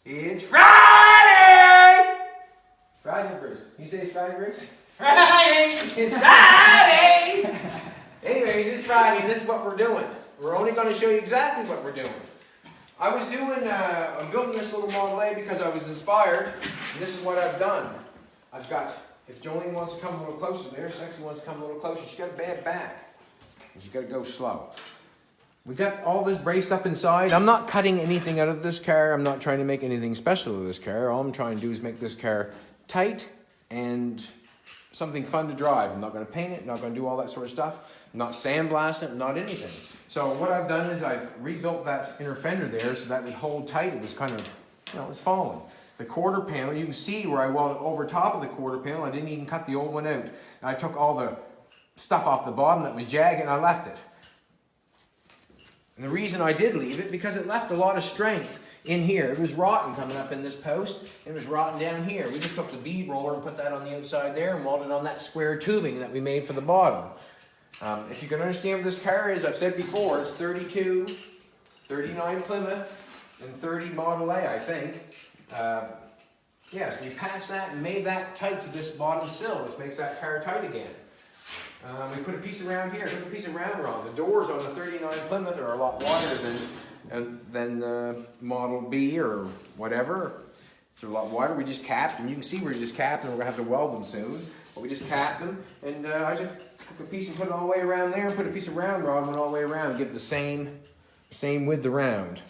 It's Friday! Friday, Bruce. You say it's Friday, Bruce? Friday! It's Friday! Anyways, it's Friday, and this is what we're doing. We're only going to show you exactly what we're doing. I'm building this little Model A because I was inspired, and this is what I've done. I've got, if Jolene wants to come a little closer there, Sexy wants to come a little closer, she's got a bad back. She's got to go slow. We got all this braced up inside. I'm not cutting anything out of this car. I'm not trying to make anything special with this car. All I'm trying to do is make this car tight and something fun to drive. I'm not going to paint it, not going to do all that sort of stuff. I'm not sandblast it, not anything. So what I've done is I've rebuilt that inner fender there so that would hold tight. It was kind of, it was falling. The quarter panel, you can see where I welded over top of the quarter panel. I didn't even cut the old one out. I took all the stuff off the bottom that was jagged and I left it. And the reason I did leave it, because it left a lot of strength in here. It was rotten coming up in this post. It was rotten down here. We just took the bead roller and put that on the outside there and welded on that square tubing that we made for the bottom. If you can understand what this car is, I've said before, it's 32, 39 Plymouth, and 30 Model A, I think. So we patched that and made that tight to this bottom sill, which makes that car tight again. We put a piece around here, took a piece of round rod. The doors on the 39 Plymouth are a lot wider than Model B or whatever. It's a lot wider. We just capped them. You can see we're just capped and we're going to have to weld them soon. But we just capped them, and I just took a piece and put it all the way around there, and put a piece of round rod and went all the way around, give it the same width around.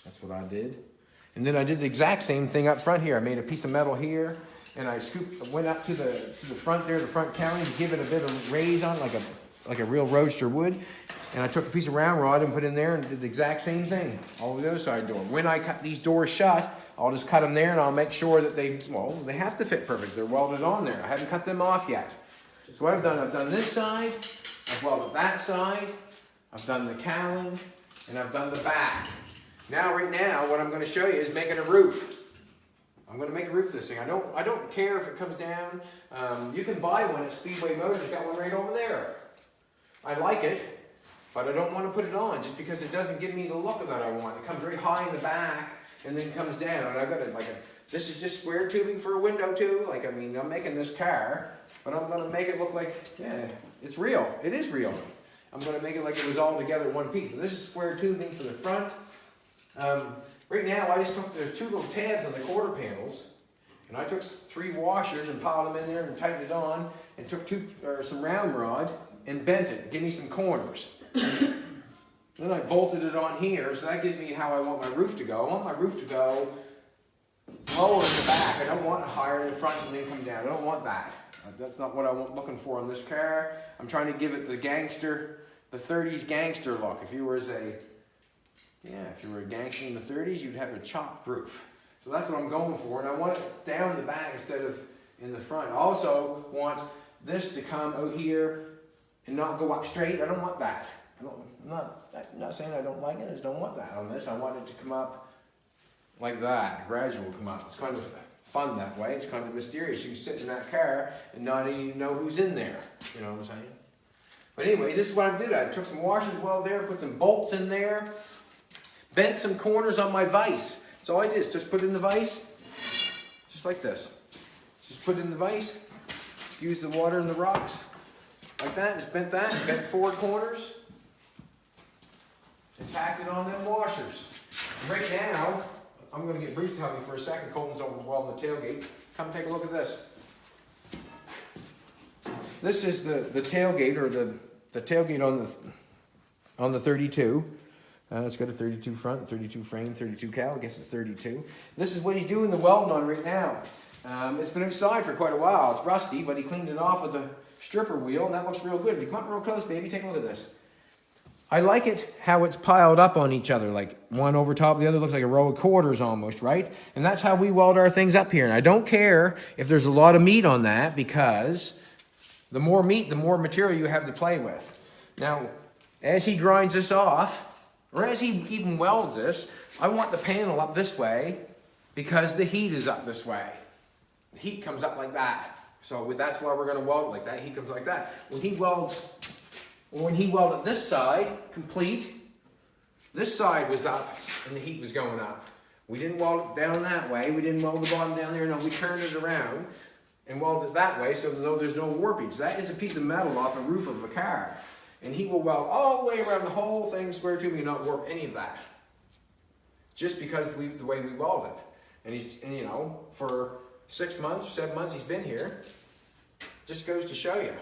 That's what I did. And then I did the exact same thing up front here. I made a piece of metal here, and I went up to the front there, the front cowling, to give it a bit of raise on it, like a real roadster would. And I took a piece of round rod and put in there and did the exact same thing all over the other side door. When I cut these doors shut, I'll just cut them there and I'll make sure that they have to fit perfect. They're welded on there. I haven't cut them off yet. So what I've done this side, I've welded that side, I've done the cowling, and I've done the back. Right now, what I'm going to show you is making a roof. I'm going to make a roof for this thing. I don't care if it comes down. You can buy one at Speedway Motors. Got one right over there. I like it, but I don't want to put it on just because it doesn't give me the look that I want. It comes very high in the back and then comes down. And I've got it this is just square tubing for a window too. I'm making this car, but I'm going to make it look like, it's real. It is real. I'm going to make it like it was all together in one piece. But this is square tubing for the front. Right now, there's two little tabs on the quarter panels, and I took 3 washers and piled them in there and tightened it on, and took some round rod and bent it, give me some corners. Then I bolted it on here, so that gives me how I want my roof to go. I want my roof to go lower in the back. I don't want it higher in the front and then come down. I don't want that. That's not what I'm looking for on this car. I'm trying to give it the 30s gangster look. If you were a gangster in the 30s, you'd have a chopped roof. So that's what I'm going for, and I want it down the back instead of in the front. I also want this to come out here and not go up straight. I don't want that. I'm not saying I don't like it, I just don't want that on this. I want it to come up like that, gradual come up. It's kind of fun that way. It's kind of mysterious. You can sit in that car and not even know who's in there. You know what I'm saying? But anyways, this is what I did. I took some washers there, put some bolts in there, bent some corners on my vise. So all I did is just put in the vise, just like this. Just put in the vise, excuse the water and the rocks, like that. Just bent 4 corners, and tacked it on them washers. And right now, I'm going to get Bruce to help me for a second. Colton's over welding the tailgate. Come take a look at this. This is the tailgate, or the tailgate on the 32. It's got a 32 front, 32 frame, 32 cowl. I guess it's 32. This is what he's doing the welding on right now. It's been outside for quite a while. It's rusty, but he cleaned it off with a stripper wheel, and that looks real good. If you come up real close, baby, take a look at this. I like it how it's piled up on each other, like one over top of the other. Looks like a row of quarters almost, right? And that's how we weld our things up here. And I don't care if there's a lot of meat on that, because the more meat, the more material you have to play with. Now, as he grinds this off, or as he even welds this, I want the panel up this way because the heat is up this way. The heat comes up like that. So that's why we're going to weld like that. Heat comes like that. When he welded this side complete, this side was up and the heat was going up. We didn't weld it down that way. We didn't weld the bottom down there. No, we turned it around and welded it that way so there's no warpage. That is a piece of metal off the roof of a car. And he will weld all the way around the whole thing square tube and not warp any of that. Just because the way we weld it. And you know, for 6 months, 7 months he's been here. Just goes to show you.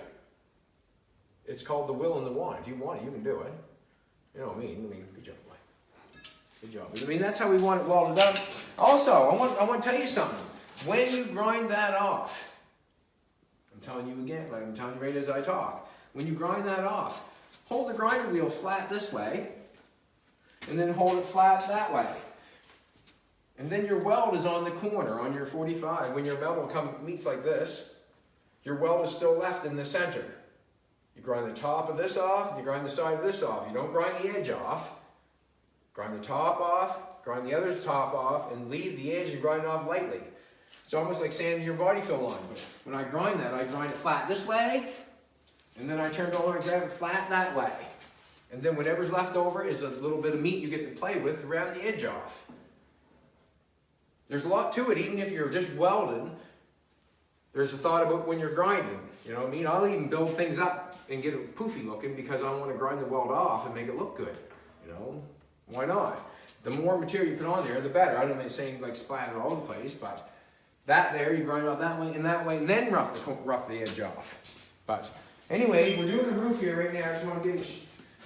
It's called the will and the want. If you want it, you can do it. You know what I mean? Good job, boy. Good job. I mean, that's how we want it welded up. Also, I want to tell you something. When you grind that off, I'm telling you again, like I'm telling you right as I talk, when you grind that off, hold the grinder wheel flat this way, and then hold it flat that way. And then your weld is on the corner, on your 45. When your metal meets like this, your weld is still left in the center. You grind the top of this off, and you grind the side of this off. You don't grind the edge off. Grind the top off, grind the other top off, and leave the edge and grind it off lightly. It's almost like sanding your body fill line. But when I grind that, I grind it flat this way, and then I turn it over and grab it flat that way. And then whatever's left over is a little bit of meat you get to play with to round the edge off. There's a lot to it, even if you're just welding. There's a thought about when you're grinding. You know what I mean? I'll even build things up and get it poofy looking because I want to grind the weld off and make it look good. You know? Why not? The more material you put on there, the better. I don't mean saying like splatter all over the place, but that there, you grind it off that way, and then rough the edge off. But anyway, we're doing the roof here right now. I just want to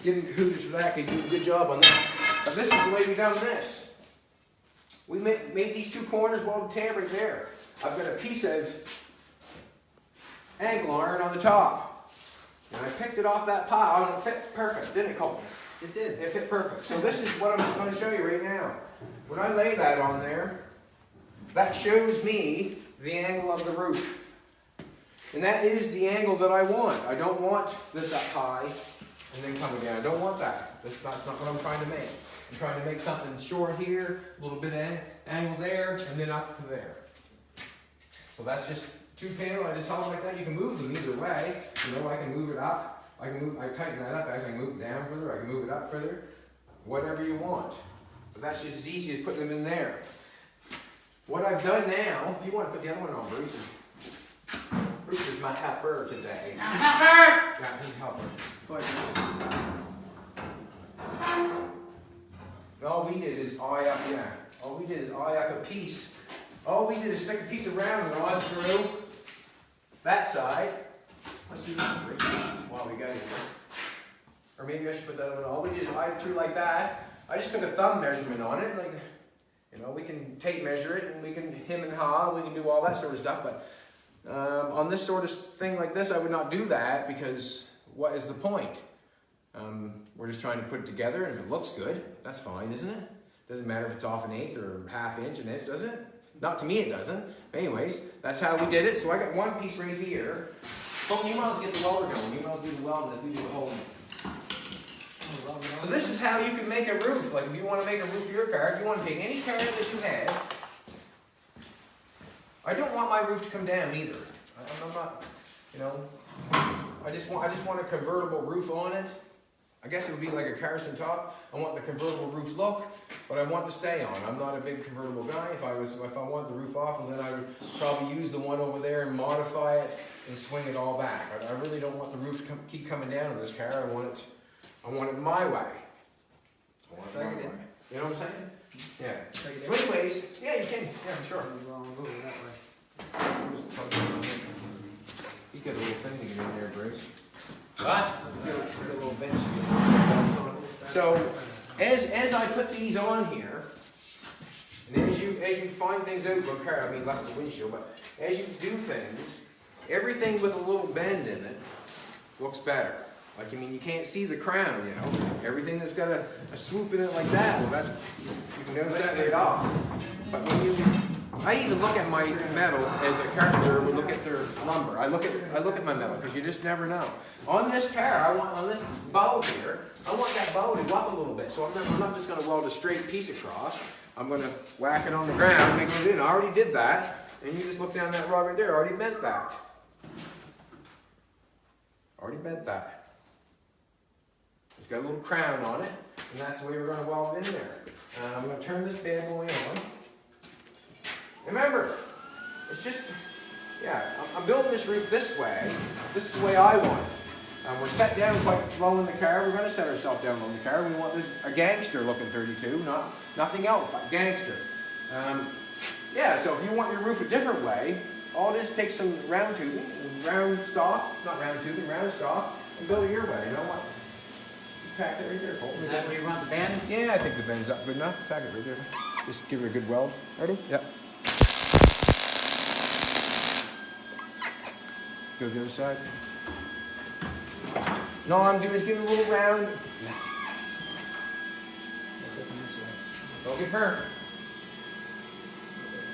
give him kudos for that because he did a good job on that. But this is the way we done this. We made these two corners welded tab right there. I've got a piece of angle iron on the top. And I picked it off that pile and it fit perfect, didn't it, Colton? It did. It fit perfect. So this is what I'm going to show you right now. When I lay that on there, that shows me the angle of the roof. And that is the angle that I want. I don't want this up high and then coming down. I don't want that. That's not what I'm trying to make. I'm trying to make something short here, a little bit of angle there, and then up to there. So that's just two panels. I just held like that. You can move them either way. You know, I can move it up. I tighten that up, actually I can move it down further, I can move it up further, whatever you want. But that's just as easy as putting them in there. What I've done now, if you want to put the other one on, Bruce is my helper today. Helper! Yeah, he's helper. All we did is eye up, yeah. All we did is eye up a piece. All we did is stick a piece of round rod through that side. Let's do that while we got it here. Or maybe I should put that on. All we did is eye it through like that. I just took a thumb measurement on it. Like, you know, we can tape measure it and we can hem and haw, we can do all that sort of stuff. But on this sort of thing like this, I would not do that because what is the point? We're just trying to put it together, and if it looks good, that's fine, isn't it? Doesn't matter if it's off an eighth or half inch, does it? Not to me, it doesn't. Anyways, that's how we did it. So I got one piece right here. Well, you might as well get the welder going. You might as well do the welding as we do the whole. So this is how you can make a roof. Like if you want to make a roof for your car, if you want to take any car that you have. I don't want my roof to come down either. I'm not, you know. I just want a convertible roof on it. I guess it would be like a Carson top. I want the convertible roof look, but I want to stay on. I'm not a big convertible guy. If I want the roof off, and then I would probably use the one over there and modify it and swing it all back. I really don't want the roof to keep coming down in this car. I want it my way. I want it my way. You know what I'm saying? Yeah. So anyways, yeah, you can. Yeah, sure. You get a little thing to get in there, Bruce. What? Get a little bench. So, as I put these on here, and as you find things out, I mean less the windshield, but as you do things, everything with a little bend in it looks better. Like, I mean, you can't see the crown, you know. Everything that's got a swoop in it like that, well, you can notice that right off. But I even look at my metal as a carpenter would look at their lumber. I look at my metal because you just never know. On this car, on this bow here, I want that bow to go up a little bit. So I'm not just going to weld a straight piece across. I'm going to whack it on the ground, make it in. I already did that, and you just look down that rod right there. I already bent that. Already bent that. It's got a little crown on it, and that's the way we're going to weld it in there. I'm going to turn this bad boy on. Remember, it's just, yeah, I'm building this roof this way. This is the way I want it. We're set down quite low in the car. We're going to set ourselves down low in the car. We want this a gangster looking 32, nothing else, but gangster. Yeah, so if you want your roof a different way, all it is take some round tubing, round stock, not round tubing, round stock, and build it your way. You know what? Tack it right there, Colton. Is that where you want the bend? Yeah, I think the bend's up good enough. Tack it right there. Just give it a good weld. Ready? Yep. Go to the other side. No, all I'm doing is giving a little round. Don't get burnt.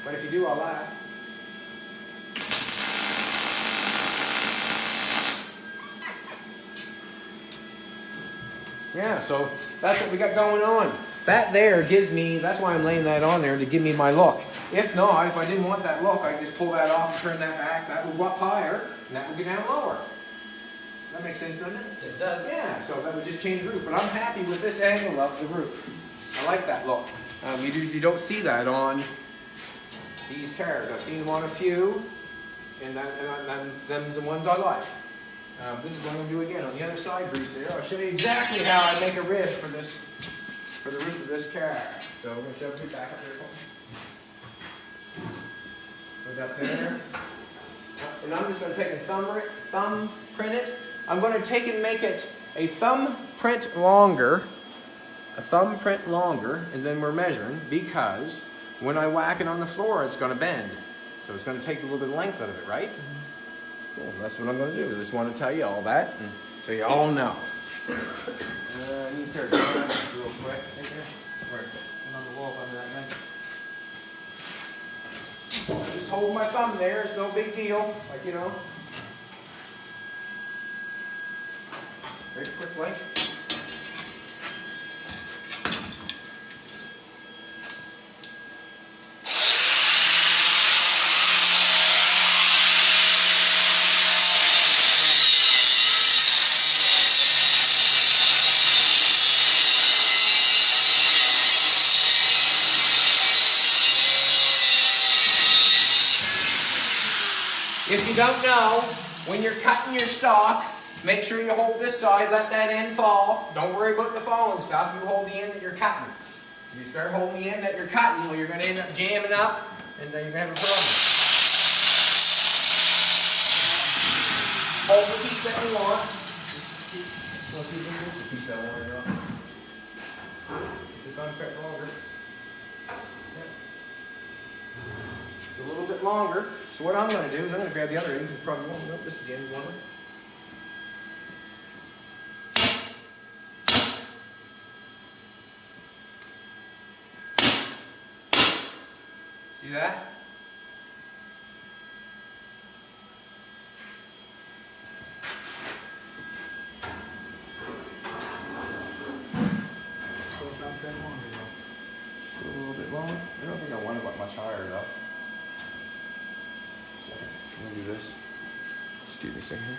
But if you do, I'll laugh. Yeah, so that's what we got going on. That there gives me, that's why I'm laying that on there, to give me my look. If not, if I didn't want that look, I'd just pull that off and turn that back. That would go up higher, and that would go down lower. That makes sense, doesn't it? It does. Yeah, so that would just change the roof. But I'm happy with this angle of the roof. I like that look. You usually don't see that on these cars. I've seen them on a few, and them's the ones I like. This is what I'm going to do again on the other side, Bruce. There, I'll show you exactly how I make a rib for the roof of this car. So we're going to shove it back up there. Put it up there, and I'm just going to take a thumb print it. I'm going to take and make it a thumb print longer, and then we're measuring, because when I whack it on the floor, it's going to bend. So it's going to take a little bit of length out of it, right? Cool, that's what I'm going to do. I just want to tell you all that, so you all know. I need a pair of donuts real quick. Right there. Where? On the wall under that bench. Just hold my thumb there. It's no big deal. Like, you know. Very quickly. If you don't know, when you're cutting your stock, make sure you hold this side, let that end fall. Don't worry about the falling stuff, you hold the end that you're cutting. If you start holding the end that you're cutting, well, you're going to end up jamming up, and you're going to have a problem. Hold the piece that you want. The piece that I want to know. It's a thumb print longer. Yep. It's a little bit longer. So what I'm going to do is I'm going to grab the other end, because it's probably one. Nope, this is the end one. See that? Still a thumb print longer though. Still a little bit long. I don't think I want it much higher though. Second. I'm going to do this. Excuse me a second here.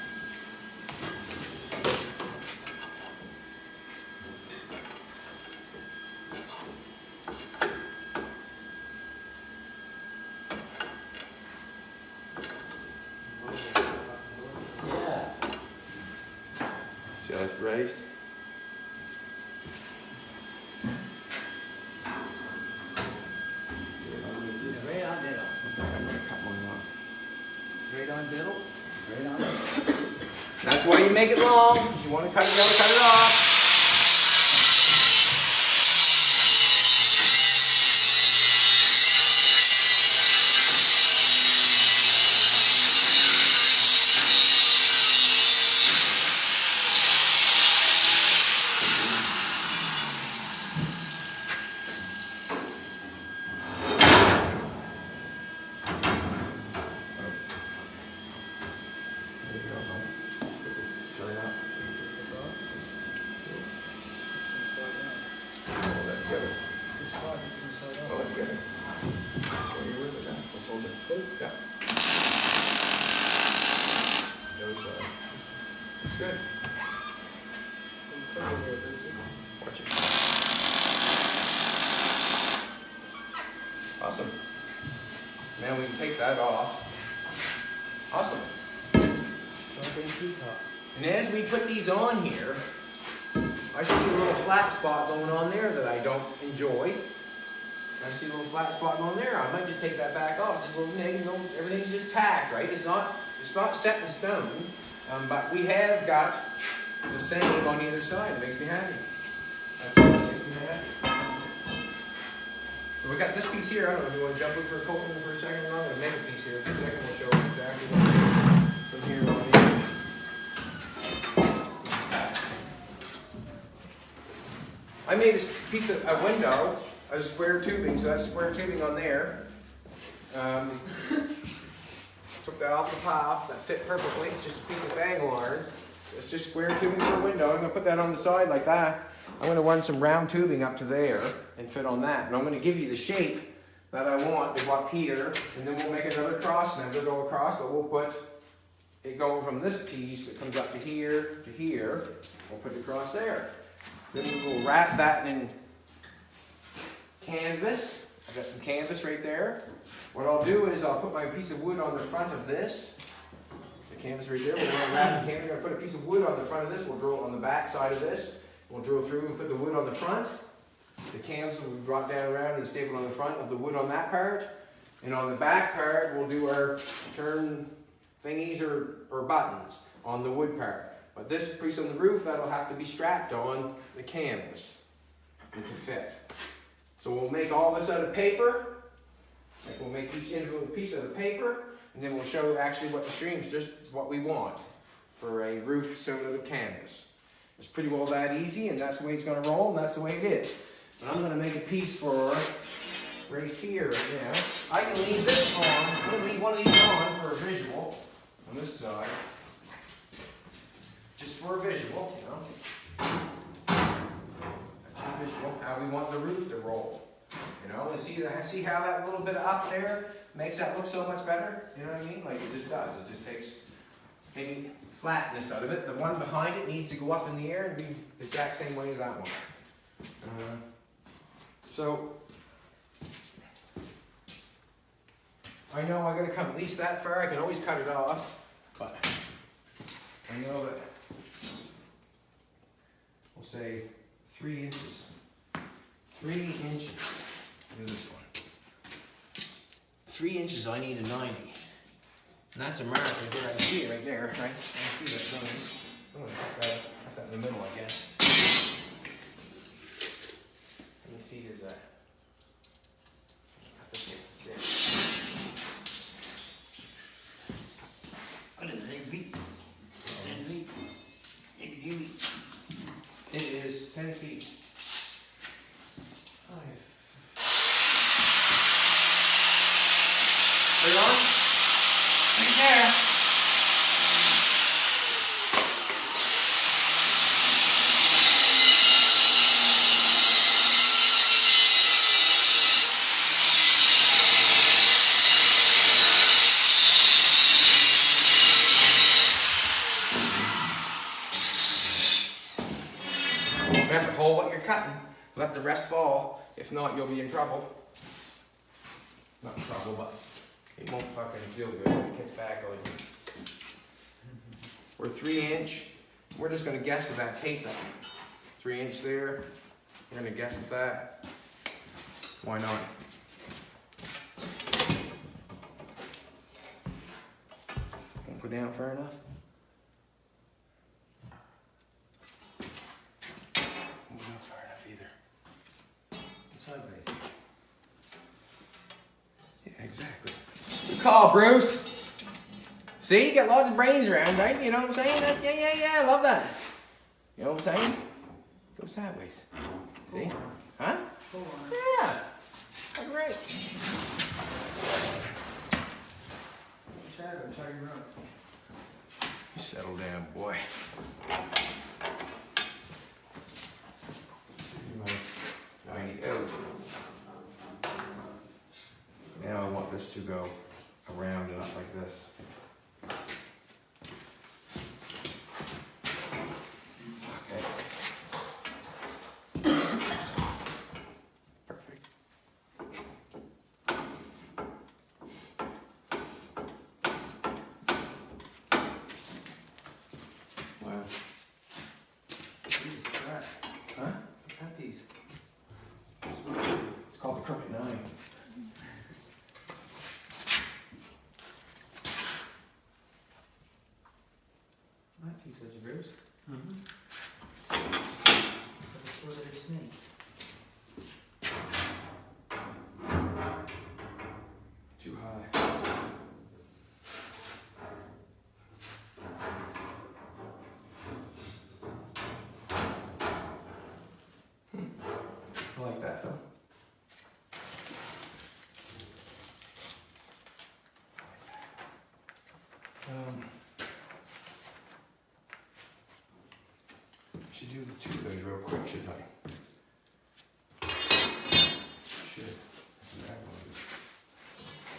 Yeah. See how that's raised? It's right on diddle. I'm going to cut one off. Right on diddle. Right on diddle. That's why you make it long. If you want to cut it, you got to cut it off. There you go, man. Just put the joint up. So you take this off. Hold that together. Hold that together. So you're with it now. Let's hold it. Yeah. It's good. Watch it. Awesome. Now we can take that off. Awesome. And as we put these on here, I see a little flat spot going on there that I don't enjoy. I see a little flat spot going there. I might just take that back off. Just a little, you know, everything's just tacked, right? It's not set in stone, but we have got the same on either side. It makes me happy. So we got this piece here. I don't know if you want to jump in for a coat for a second or not. I'm going to make a piece here for a second. We'll show you exactly what from here on in. I made a piece of a window, a square tubing, so that's square tubing on there. Took that off the pile, that fit perfectly. It's just a piece of angle iron. It's just square tubing for a window. I'm going to put that on the side like that. I'm going to run some round tubing up to there and fit on that. And I'm going to give you the shape that I want, is what Peter, and then we'll make another cross member go across, but we'll put it going from this piece, it comes up to here, we'll put it across there. Then we will wrap that in canvas. I've got some canvas right there. What I'll do is I'll put my piece of wood on the front of this. The canvas right there. We're going to wrap the canvas. We're going to put a piece of wood on the front of this. We'll drill it on the back side of this. We'll drill through and put the wood on the front. The canvas will be brought down around and stapled on the front of the wood on that part. And on the back part, we'll do our turn thingies or buttons on the wood part. But this piece on the roof, that'll have to be strapped on the canvas and to fit. So we'll make all this out of paper. Like we'll make each individual piece out of paper, and then we'll show actually what the streams, just what we want for a roof sewn out of canvas. It's pretty well that easy, and that's the way it's going to roll, and that's the way it is. But I'm going to make a piece for right here right now. I can leave this on. I'm going to leave one of these on for a visual on this side. Just for a visual, you know. That's a visual, how we want the roof to roll. You know, and see how that little bit up there makes that look so much better? You know what I mean? Like it just does. It just takes any flatness out of it. The one behind it needs to go up in the air and be the exact same way as that one. So I know I got to come at least that far. I can always cut it off, but I know that we'll say 3 inches. 3 inches. Do this one. 3 inches, I need a 90. And that's a mark right there. I can see it right there, right? I can see that. I'm going to put that in the middle, I guess. How many feet is that? There. What is it, 8 feet? 10 feet? 8 feet? It is 10 feet. Are you on? Right there. Remember, hold what you're cutting. Let the rest fall. If not, you'll be in trouble. Not in trouble, but it won't fucking feel good when it gets back on you. We're 3 inch. We're just going to guess with that tape. 3 inch there. We're going to guess with that. Why not? Won't go down far enough. Won't go far enough either. Sideways. Yeah, exactly. Good call, Bruce. See, you got lots of brains around, right? You know what I'm saying? Yeah, I love that. You know what I'm saying? Go sideways. See? Huh? Yeah. That's great. Settle down, boy. Now I want this to go around and up like this. Okay. Perfect. do the two of those real quick, shouldn't I? Should.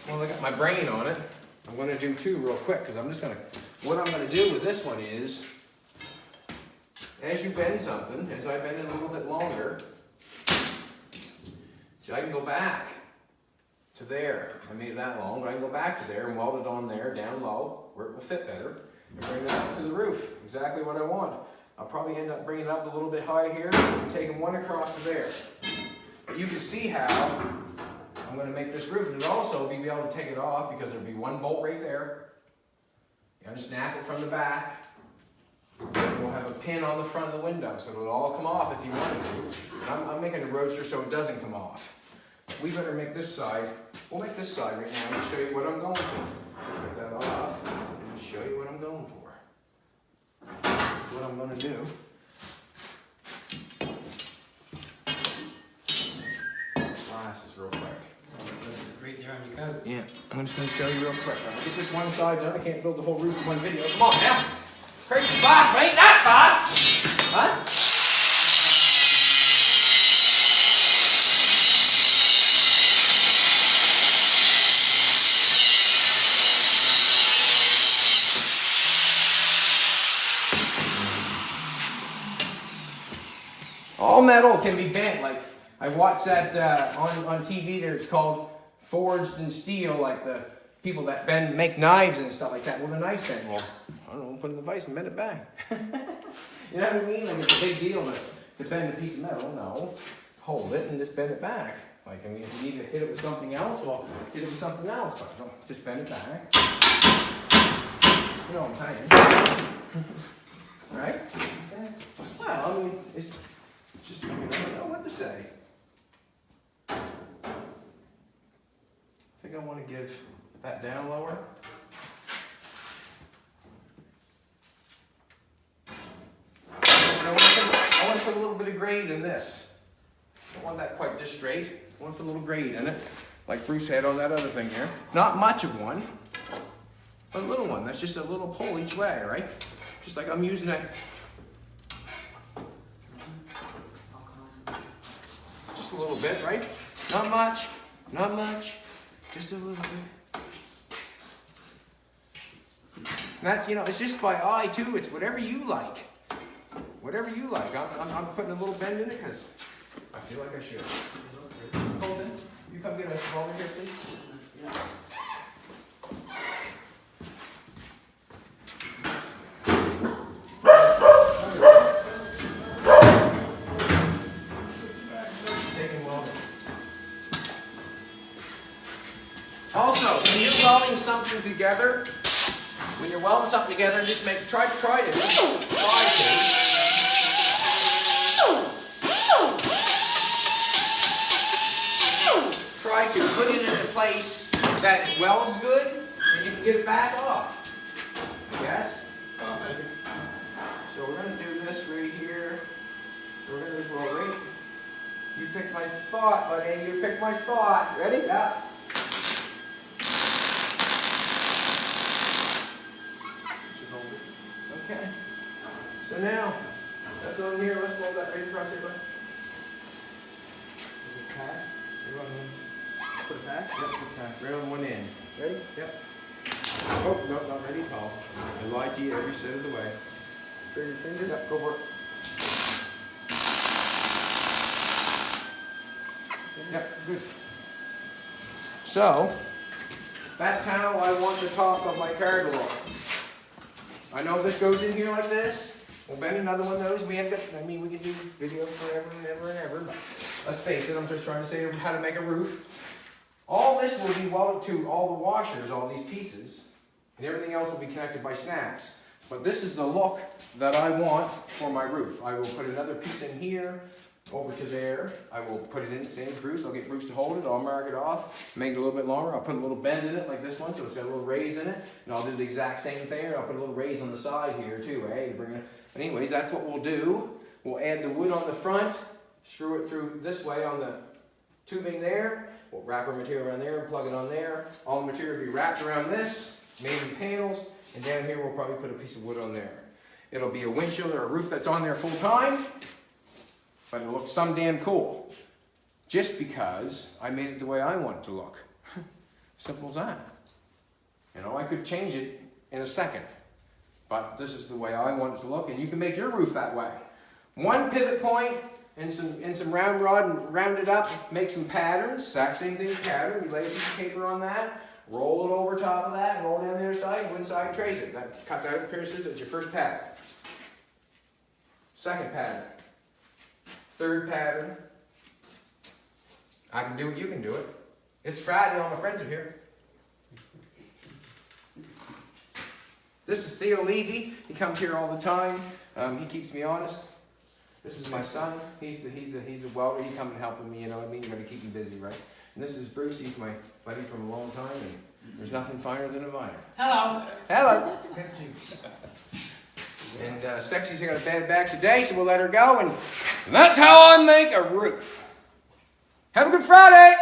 Well, I got my brain on it. I'm going to do two real quick because I'm just going to. What I'm going to do with this one is, as you bend something, as I bend it a little bit longer, so I can go back to there. I made it that long, but I can go back to there and weld it on there, down low, where it will fit better, and bring it up to the roof. Exactly what I want. I'll probably end up bringing it up a little bit high here, and taking one across to there. But you can see how I'm going to make this roof, and also be able to take it off because there'll be one bolt right there. You're going to snap it from the back. And we'll have a pin on the front of the window, so it'll all come off if you wanted to. I'm making a roadster so it doesn't come off. We better make this side. We'll make this side right now and show you what I'm going for. Put that off and show you what I'm going for. That's what I'm going to do. Glasses real quick. Right there on your coat. Yeah, I'm just going to show you real quick. I'll get this one side done. I can't build the whole roof in one video. Come on now. Crazy fast, but ain't that fast? Huh? All metal can be bent. Like I watched that on TV there. It's called Forged in Steel, like the people that make knives and stuff like that. Well, the knife's bent. Well, I don't know, put it in the vise and bend it back. You know what I mean? Like it's a big deal to bend a piece of metal. No, hold it and just bend it back. Like, I mean, if you need to hit it with something else, well, hit it with something else. But no, just bend it back. You know what I'm saying? Right? Well, I mean, it's just, I don't know what to say. I think I want to give that down lower. I want to put a little bit of grade in this. I don't want that quite just straight. I want to put a little grade in it, like Bruce had on that other thing here. Not much of one, but a little one. That's just a little pull each way, right? Just like I'm using a. Just a little bit, right? Not much, not much, just a little bit. That, you know, it's just by eye too. It's whatever you like. Whatever you like. I'm putting a little bend in it because I feel like I should. Holden, you come get a small here, please. Yeah. Also, when you're welding something together, just try to put it in a place that it welds good, and you can get it back off. Yes? So we're going to do this right here. We're going to do this right. You pick my spot, buddy. You pick my spot. Ready? Yeah. Okay. So now, that's on here. Let's hold that right across here, buddy. Is it tack? You want to put a tack? Yep, put tack. Right on one end. Ready? Yep. Oh, no, not ready at all. I lied to you every step of the way. Put your finger. Yep, go for it. Yep, good. So, that's how I want the top of my car to look. I know this goes in here like this. We'll bend another one of those. We have got, I mean, we can do videos forever and ever and ever, but let's face it, I'm just trying to say how to make a roof. All this will be welded to all the washers, all these pieces, and everything else will be connected by snaps. But this is the look that I want for my roof. I will put another piece in here, over to there. I will put it in the same Bruce. I'll get Bruce to hold it. I'll mark it off, make it a little bit longer. I'll put a little bend in it like this one, so it's got a little raise in it. And I'll do the exact same thing. I'll put a little raise on the side here too, right? Bring it. But anyways, that's what we'll do. We'll add the wood on the front, screw it through this way on the tubing there. We'll wrap our material around there and plug it on there. All the material will be wrapped around this, made in panels, and down here we'll probably put a piece of wood on there. It'll be a windshield or a roof that's on there full time, but it looks some damn cool. Just because I made it the way I want it to look. Simple as that. You know, I could change it in a second, but this is the way I want it to look, and you can make your roof that way. One pivot point and some round rod and round it up, make some patterns, exact same thing as pattern. You lay a piece of paper on that, roll it over top of that, roll down the other side, go inside, trace it. Cut that with a pair of scissors, that's your first pattern. Second pattern. Third pattern. I can do it, you can do it. It's Friday, all my friends are here. This is Theo Levy. He comes here all the time. He keeps me honest. This is my son. He's the welder. He comes and helping me. You know what I mean? You got to keep him busy, right? And this is Bruce. He's my buddy from a long time. And there's nothing finer than a viner. Hello. Hello. And Sexy's got a bad back today, so we'll let her go. And that's how I make a roof. Have a good Friday.